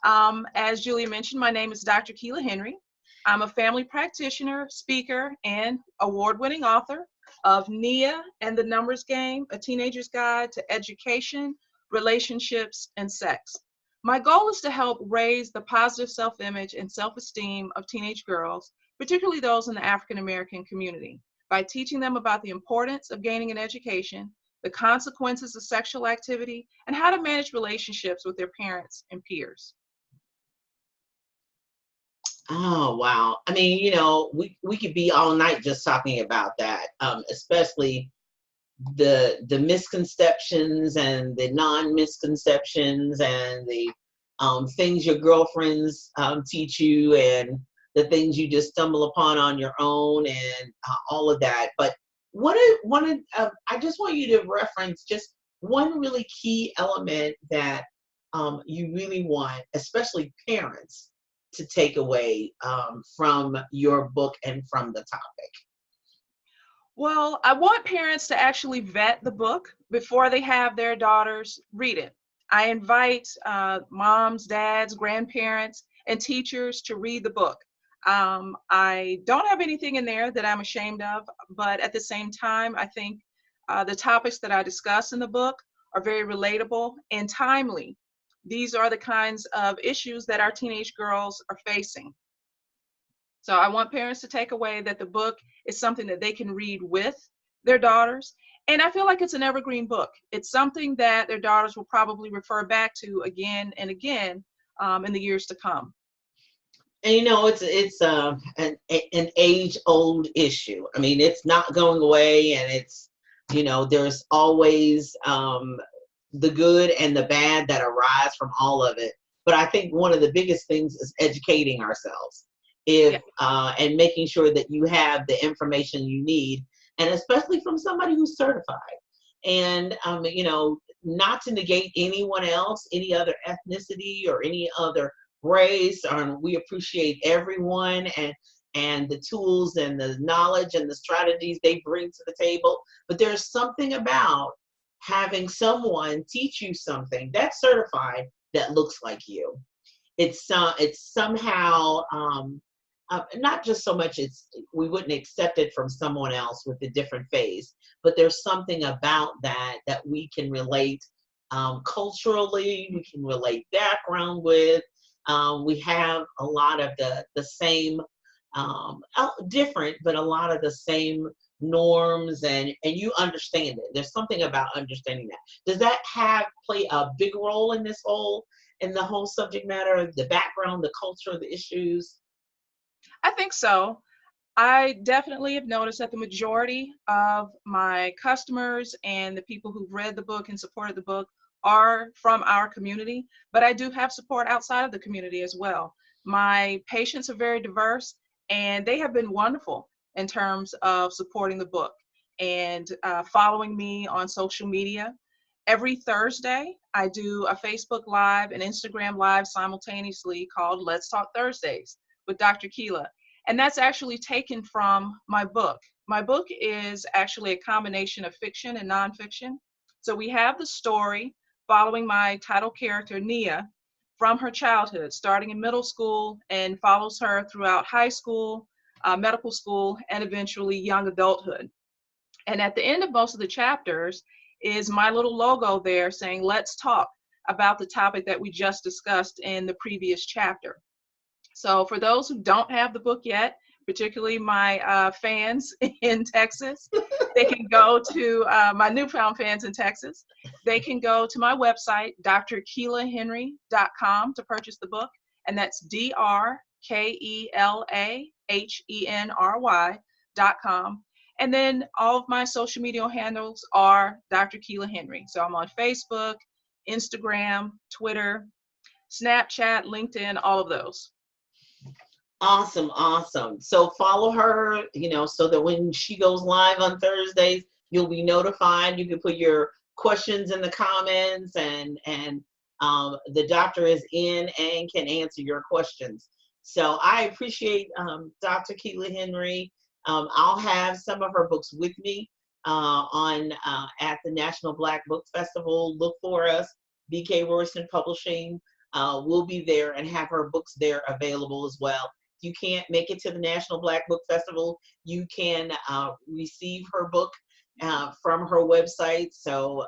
As Julia mentioned, my name is Dr. Keela Henry. I'm a family practitioner, speaker, and award-winning author of Nia and the Numbers Game, A Teenager's Guide to Education, Relationships, and Sex. My goal is to help raise the positive self-image and self-esteem of teenage girls, particularly those in the African American community, by teaching them about the importance of gaining an education, the consequences of sexual activity, and how to manage relationships with their parents and peers. Oh, wow. I mean, you know, we could be all night just talking about that, especially the misconceptions and the non-misconceptions and the things your girlfriends teach you and the things you just stumble upon on your own and all of that. But I just want you to reference just one really key element that you really want, especially parents, to take away from your book and from the topic. Well, I want parents to actually vet the book before they have their daughters read it. I invite moms, dads, grandparents, and teachers to read the book. I don't have anything in there that I'm ashamed of, but at the same time, I think the topics that I discuss in the book are very relatable and timely. These are the kinds of issues that our teenage girls are facing. So I want parents to take away that the book is something that they can read with their daughters. And I feel like it's an evergreen book. It's something that their daughters will probably refer back to again and again in the years to come. And you know, it's an age old issue. I mean, it's not going away, and it's, you know, there's always the good and the bad that arise from all of it. But I think one of the biggest things is educating ourselves, if Yeah. and making sure that you have the information you need, and especially from somebody who's certified. And you know, not to negate anyone else, any other ethnicity or any other race. We appreciate everyone and the tools and the knowledge and the strategies they bring to the table. But there's something about having someone teach you something that's certified that looks like you. It's somehow not just so much it's we wouldn't accept it from someone else with a different face, but there's something about that we can relate culturally, we can relate background with. We have a lot of the same different, but a lot of the same norms, and you understand it. There's something about understanding that. Does that have play a big role in the whole subject matter, the background, the culture, the issues? I think so. I definitely have noticed that the majority of my customers and the people who've read the book and supported the book are from our community, but I do have support outside of the community as well. My patients are very diverse and they have been wonderful in terms of supporting the book and following me on social media. Every Thursday, I do a Facebook Live and Instagram Live simultaneously called Let's Talk Thursdays with Dr. Keela. And that's actually taken from my book. My book is actually a combination of fiction and nonfiction. So we have the story following my title character, Nia, from her childhood, starting in middle school, and follows her throughout high school, medical school, and eventually young adulthood. And at the end of most of the chapters is my little logo there saying, let's talk about the topic that we just discussed in the previous chapter. So for those who don't have the book yet, particularly my fans in Texas, they can go to my newfound fans in Texas. They can go to my website, drkeelahenry.com, to purchase the book. And that's DRKELAHENRY.com. And then all of my social media handles are Dr. Keela Henry. So I'm on Facebook, Instagram, Twitter, Snapchat, LinkedIn, all of those. Awesome, awesome. So follow her, you know, so that when she goes live on Thursdays, you'll be notified. You can put your questions in the comments, and the doctor is in and can answer your questions. So I appreciate Dr. Keela Henry. I'll have some of her books with me on at the National Black Book Festival. Look for us, BK Royston Publishing. will be there and have her books there available as well. If you can't make it to the National Black Book Festival, you can receive her book from her website. So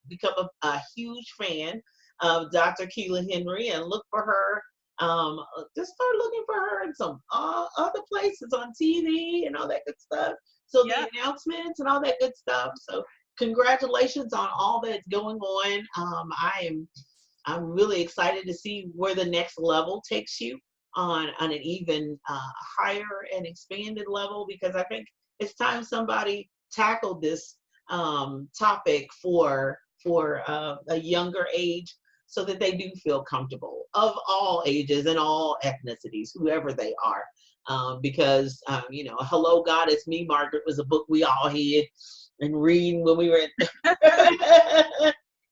become a huge fan of Dr. Keela Henry and look for her. Just start looking for her in some other places on TV and all that good stuff. So the announcements and all that good stuff. So congratulations on all that's going on. I'm really excited to see where the next level takes you on an even higher and expanded level, because I think it's time somebody tackled this topic for a younger age, so that they do feel comfortable, of all ages and all ethnicities, whoever they are. Because, Hello, God, It's Me, Margaret was a book we all had and reading when we were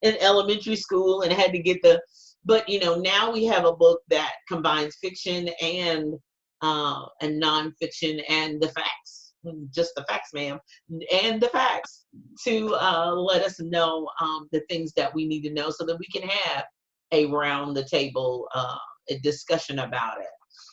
in elementary school and had to get but now we have a book that combines fiction and nonfiction and the facts, just the facts, ma'am, and the facts to let us know the things that we need to know so that we can have a round the table a discussion about it.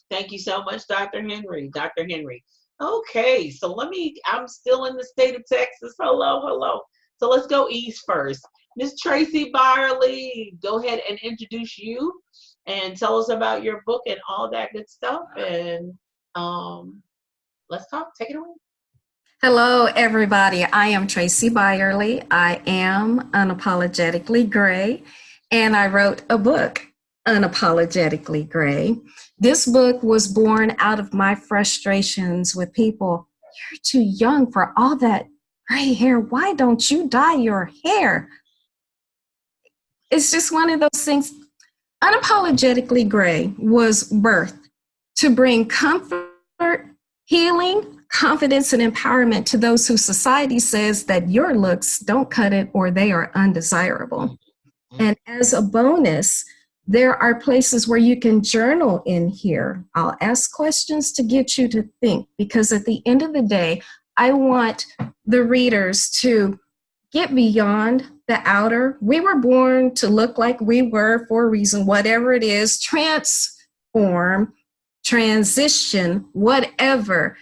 Thank you so much, Dr. Henry. Dr. Henry. Okay, so I'm still in the state of Texas. Hello. So let's go east first. Miss Tracy Byerly, go ahead and introduce you and tell us about your book and all that good stuff. And let's talk. Take it away. Hello, everybody. I am Tracy Byerly. I am Unapologetically Gray, and I wrote a book, Unapologetically Gray. This book was born out of my frustrations with people. You're too young for all that gray hair. Why don't you dye your hair? It's just one of those things. Unapologetically Gray was birthed to bring comfort, healing, confidence, and empowerment to those whose society says that your looks don't cut it or they are undesirable. And as a bonus, there are places where you can journal in here. I'll ask questions to get you to think, because at the end of the day, I want the readers to get beyond the outer. We were born to look like we were for a reason, whatever it is, transform, transition, whatever.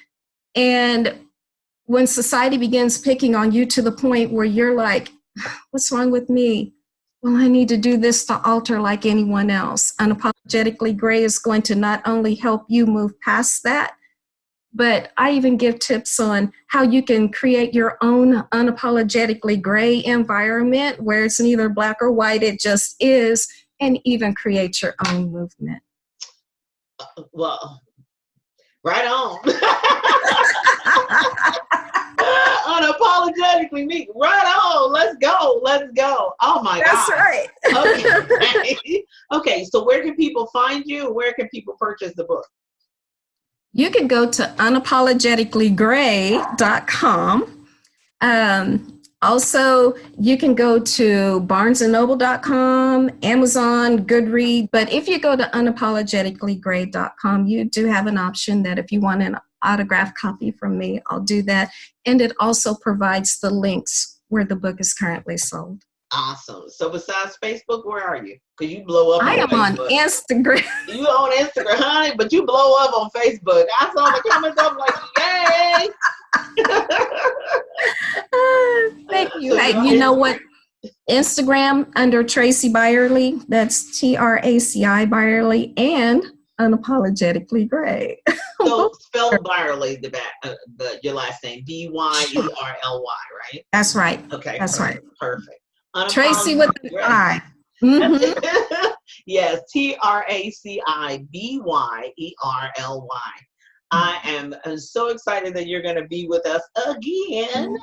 And when society begins picking on you to the point where you're like, what's wrong with me? Well, I need to do this to alter like anyone else. Unapologetically Gray is going to not only help you move past that, but I even give tips on how you can create your own unapologetically gray environment where it's neither black or white, it just is, and even create your own movement. Well, right on. Unapologetically me. Right on. Let's go. Oh my God. That's right. Okay. Okay. So where can people find you? Where can people purchase the book? You can go to unapologeticallygray.com. Also, you can go to barnesandnoble.com, Amazon, Goodreads. But if you go to unapologeticallygray.com, you do have an option that if you want an autographed copy from me, I'll do that. And it also provides the links where the book is currently sold. Awesome. So besides Facebook, where are you? Because you blow up on I am Facebook. on Instagram. You on Instagram, honey, but you blow up on Facebook. I saw the comments, I'm like, yay! Thank you. Hey, you know what? Instagram under Tracy Byerly, that's TRACI Byerly, and Unapologetically Gray. So spell Byerly, your last name, Byerly, right? That's right. Okay. That's perfect, right. Perfect. Tracy with an I. Mm-hmm. Yes, TRACI BYERLY. I am so excited that you're going to be with us again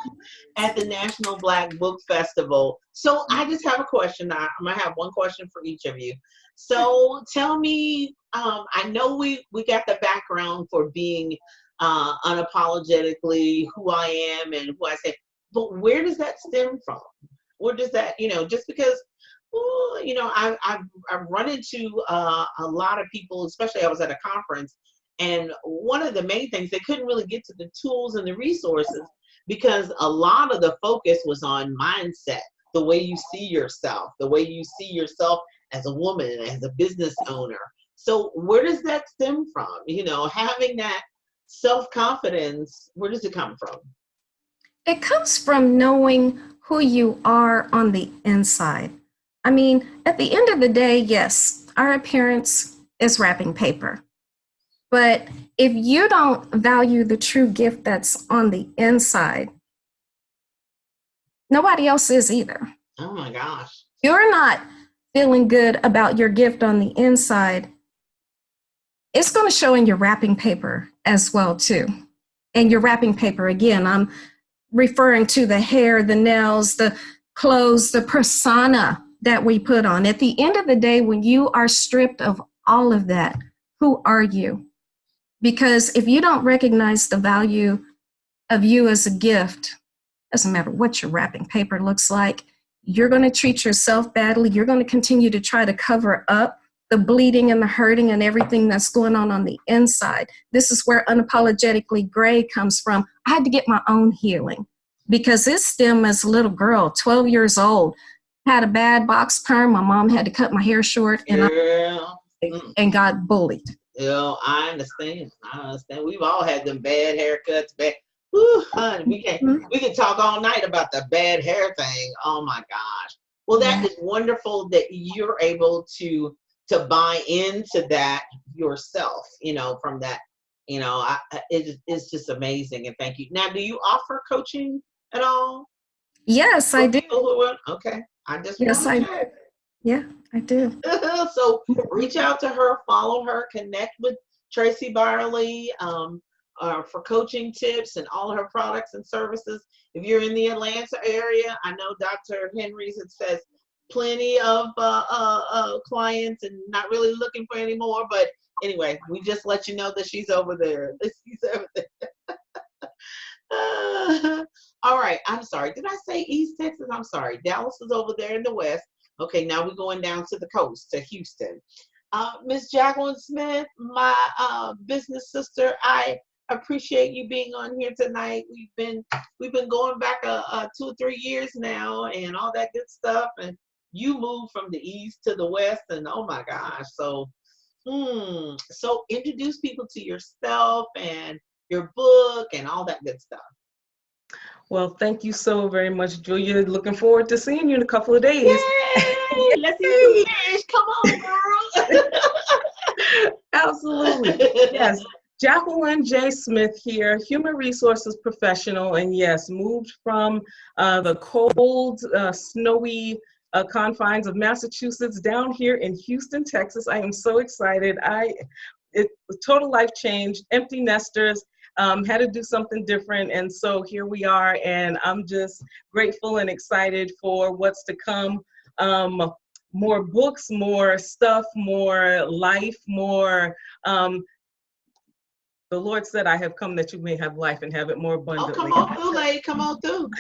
at the National Black Book Festival. So I just have a question. I'm going to have one question for each of you. So tell me, I know we got the background for being unapologetically who I am and who I say, but where does that stem from? Where does that, just because, I've run into a lot of people, especially I was at a conference, and one of the main things, they couldn't really get to the tools and the resources because a lot of the focus was on mindset, the way you see yourself as a woman, as a business owner. So where does that stem from? You know, having that self-confidence, where does it come from? It comes from knowing who you are on the inside. I mean, at the end of the day, yes, our appearance is wrapping paper. But if you don't value the true gift that's on the inside, nobody else is either. Oh my gosh. You're not feeling good about your gift on the inside, it's going to show in your wrapping paper as well too. And your wrapping paper, again, I'm referring to the hair, the nails, the clothes, the persona that we put on. At the end of the day, when you are stripped of all of that, who are you? Because if you don't recognize the value of you as a gift, doesn't matter what your wrapping paper looks like, you're going to treat yourself badly. You're going to continue to try to cover up the bleeding and the hurting and everything that's going on the inside. This is where Unapologetically Gray comes from. I had to get my own healing because it stemmed as a little girl, 12 years old, had a bad box perm. My mom had to cut my hair short and got bullied. Yeah, I understand. We've all had them bad haircuts. Whew, honey, we can talk all night about the bad hair thing. Oh my gosh. Well, that is wonderful that you're able to buy into that yourself, you know, from that, you know, it's just amazing. And thank you. Now, do you offer coaching at all? Yes, I do. Okay. Yes, I do. Yeah, I do. So reach out to her, follow her, connect with Tracy Byerly for coaching tips and all her products and services. If you're in the Atlanta area, I know Dr. Henry's says plenty of clients and not really looking for any more. But anyway, we just let you know that she's over there. She's over there. All right. I'm sorry. Did I say East Texas? I'm sorry. Dallas is over there in the West. Okay, now we're going down to the coast, to Houston. Miss Jacqueline Smith, my business sister, I appreciate you being on here tonight. We've been going back 2 or 3 years now, and all that good stuff. And you moved from the East to the West, and oh my gosh! So introduce people to yourself and your book and all that good stuff. Well, thank you so very much, Julia. Looking forward to seeing you in a couple of days. Yay! Let's eat some fish. Come on, girl. Absolutely. Yes. Jacqueline J. Smith here, human resources professional, and yes, moved from the cold, snowy confines of Massachusetts down here in Houston, Texas. I am so excited. It was total life change, empty nesters. Had to do something different, and so here we are, and I'm just grateful and excited for what's to come. More books, more stuff, more life, more the Lord said, I have come that you may have life and have it more abundantly. Oh, come on through, lady. Come on through.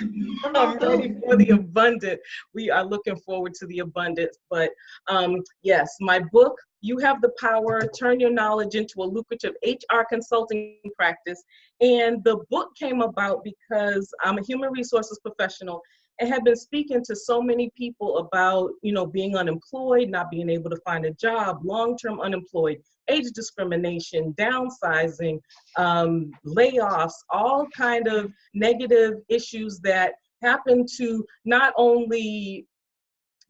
I'm ready for the abundant. We are looking forward to the abundance. But yes, my book, You Have the Power, Turn Your Knowledge into a Lucrative HR Consulting Practice. And the book came about because I'm a human resources professional and have been speaking to so many people about, you know, being unemployed, not being able to find a job, long-term unemployed, age discrimination, downsizing, layoffs, all kind of negative issues that happen to not only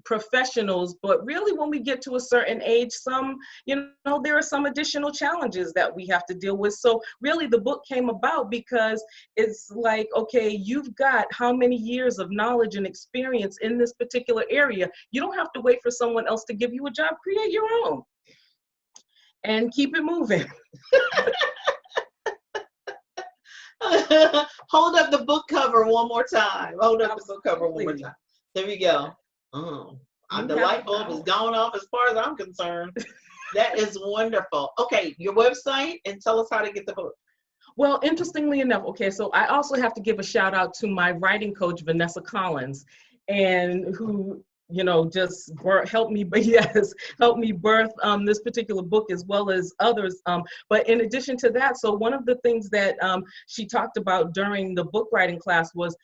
professionals, but really when we get to a certain age, some, you know, there are some additional challenges that we have to deal with. So really the book came about because it's like, okay, you've got how many years of knowledge and experience in this particular area. You don't have to wait for someone else to give you a job, create your own and keep it moving. Hold up the book cover one more time. Hold up the book cover one more time. There we go. The light bulb is gone off as far as I'm concerned. That is wonderful. Okay, your website, and tell us how to get the book. Well, interestingly enough, okay, so I also have to give a shout out to my writing coach, Vanessa Collins, and who, you know, just helped me birth this particular book as well as others. But in addition to that, so one of the things that she talked about during the book writing class was,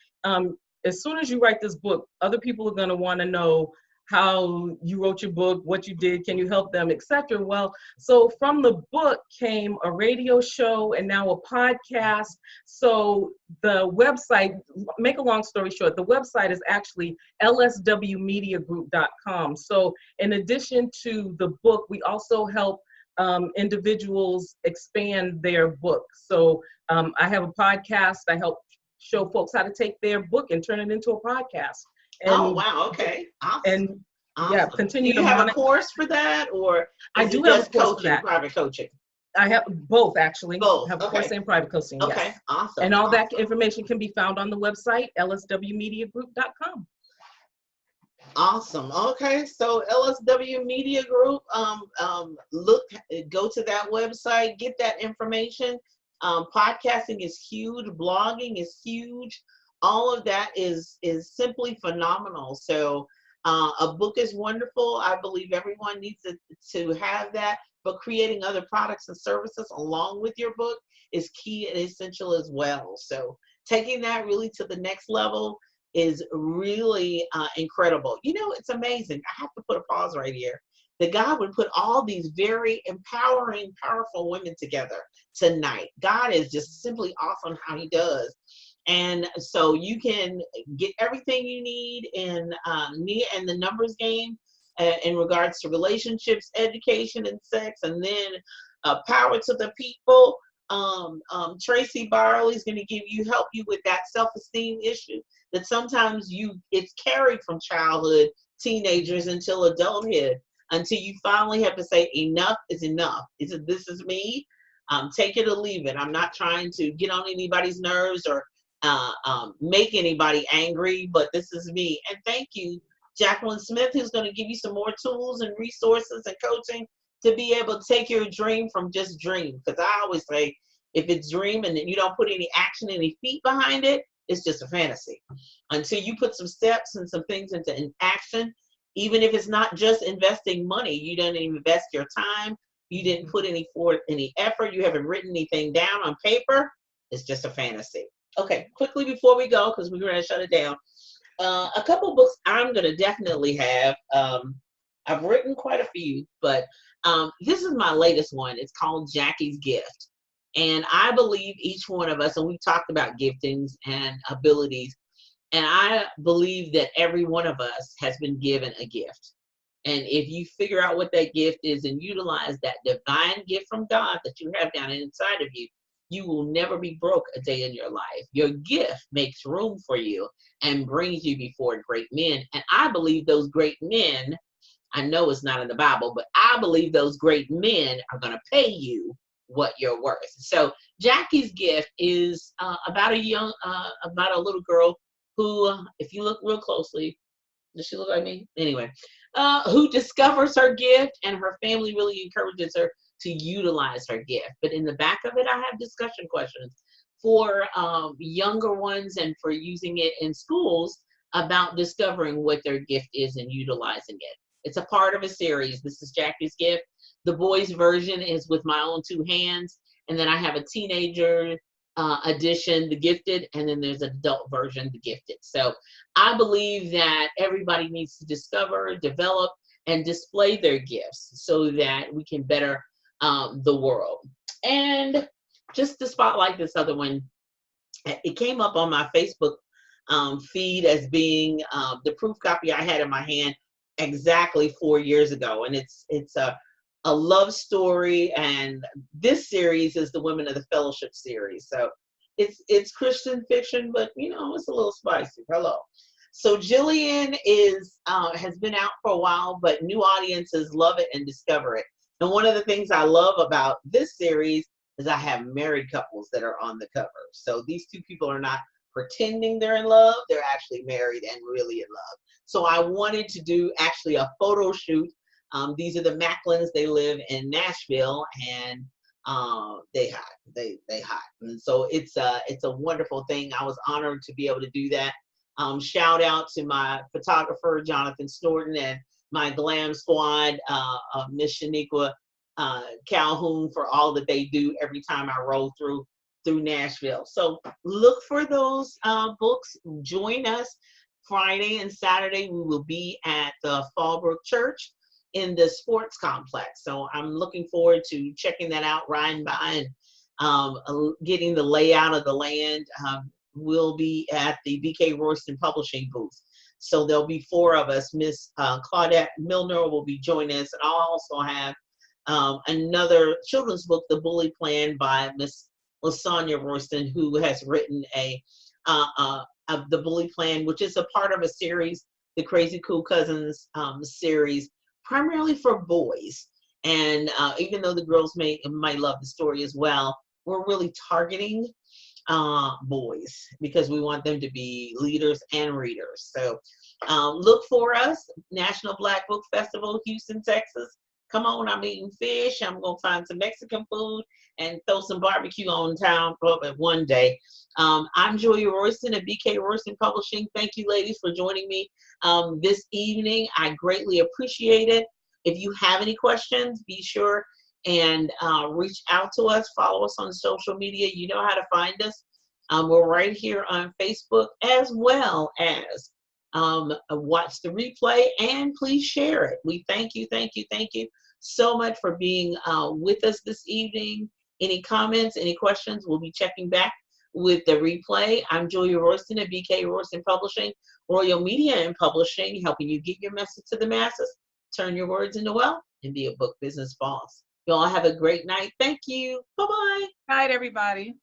as soon as you write this book, other people are going to want to know, how you wrote your book, what you did, can you help them, etc. Well, so from the book came a radio show and now a podcast. So the website, make a long story short, the website is actually lswmediagroup.com. So in addition to the book, we also help individuals expand their book. So I have a podcast. I help show folks how to take their book and turn it into a podcast. And, oh, wow. Okay. Awesome. And awesome. yeah, continue Do you to have a monitor. course for that, or I is do it have a just course for coaching, that. private coaching? I have both, actually. Both, I have a okay. course and private coaching, Okay, yes. awesome. And all that awesome. information can be found on the website, lswmediagroup.com. Awesome. Okay, so LSW Media Group, go to that website, get that information. Podcasting is huge, blogging is huge. All of that is simply phenomenal. So a book is wonderful. I believe everyone needs to have that, but creating other products and services along with your book is key and essential as well. So taking that really to the next level is really incredible. You know, it's amazing. I have to put a pause right here. That God would put all these very empowering, powerful women together tonight. God is just simply awesome how he does. And so you can get everything you need in Nia and the Numbers Game in regards to relationships, education, and sex, and then power to the people. Tracy Byerly is going to help you with that self-esteem issue that sometimes it's carried from childhood, teenagers until adulthood, until you finally have to say enough is enough. This is me. Take it or leave it. I'm not trying to get on anybody's nerves or make anybody angry, but this is me. And thank you, Jacqueline Smith, who's going to give you some more tools and resources and coaching to be able to take your dream from just dream. Because I always say, if it's dream and then you don't put any action, any feet behind it, it's just a fantasy. Until you put some steps and some things into action, even if it's not just investing money, you didn't invest your time, you didn't put any effort, you haven't written anything down on paper, it's just a fantasy. Okay, quickly before we go, because we're going to shut it down, a couple books I'm going to definitely have. I've written quite a few, but this is my latest one. It's called Jackie's Gift. And I believe each one of us, and we talked about giftings and abilities, and I believe that every one of us has been given a gift. And if you figure out what that gift is and utilize that divine gift from God that you have down inside of you, you will never be broke a day in your life. Your gift makes room for you and brings you before great men. And I believe those great men, I know it's not in the Bible, but I believe those great men are going to pay you what you're worth. So Jackie's Gift is about a little girl who, if you look real closely, does she look like me? Anyway, who discovers her gift, and her family really encourages her to utilize her gift. But in the back of it, I have discussion questions for younger ones and for using it in schools about discovering what their gift is and utilizing it. It's a part of a series. This is Jackie's Gift. The boys' version is With My Own Two Hands. And then I have a teenager edition, The Gifted, and then there's an adult version, The Gifted. So I believe that everybody needs to discover, develop, and display their gifts so that we can better the world. And just to spotlight this other one, it came up on my Facebook feed as being the proof copy I had in my hand exactly 4 years ago. And it's a love story, and this series is the Women of the Fellowship series. So it's Christian fiction, but you know, it's a little spicy. Hello. So Jillian has been out for a while, but new audiences love it and discover it. And one of the things I love about this series is I have married couples that are on the cover. So these two people are not pretending they're in love, they're actually married and really in love. So I wanted to do actually a photo shoot. These are the Macklins. They live in Nashville, and they hide. And so it's a wonderful thing. I was honored to be able to do that. Shout out to my photographer, Jonathan Snorton, and my glam squad, Miss Shaniqua Calhoun, for all that they do every time I roll through Nashville. So look for those books. Join us Friday and Saturday, we will be at the Fallbrook Church in the sports complex. So I'm looking forward to checking that out, riding by and getting the layout of the land. We'll be at the BK Royston Publishing booth. So there'll be 4 of us. Miss Claudette Milner will be joining us. And I'll also have another children's book, The Bully Plan, by Miss Lasagna Royston, who has written of The Bully Plan, which is a part of a series, the Crazy Cool Cousins series, primarily for boys. And even though the girls might love the story as well, we're really targeting boys because we want them to be leaders and readers. So look for us, National Black Book Festival, Houston, Texas. Come on, I'm eating fish. I'm going to find some Mexican food and throw some barbecue on town one day. I'm Julia Royston at BK Royston Publishing. Thank you, ladies, for joining me this evening. I greatly appreciate it. If you have any questions, be sure and reach out to us. Follow us on social media. You know how to find us. We're right here on Facebook, as well as watch the replay, and please share it. We thank you so much for being with us this evening. Any comments, any questions, we'll be checking back with the replay. I'm Julia Royston at BK Royston Publishing, Royal Media and Publishing, helping you get your message to the masses, turn your words into wealth, and be a book business boss. You all have a great night. Thank you. Bye-bye. Night, everybody.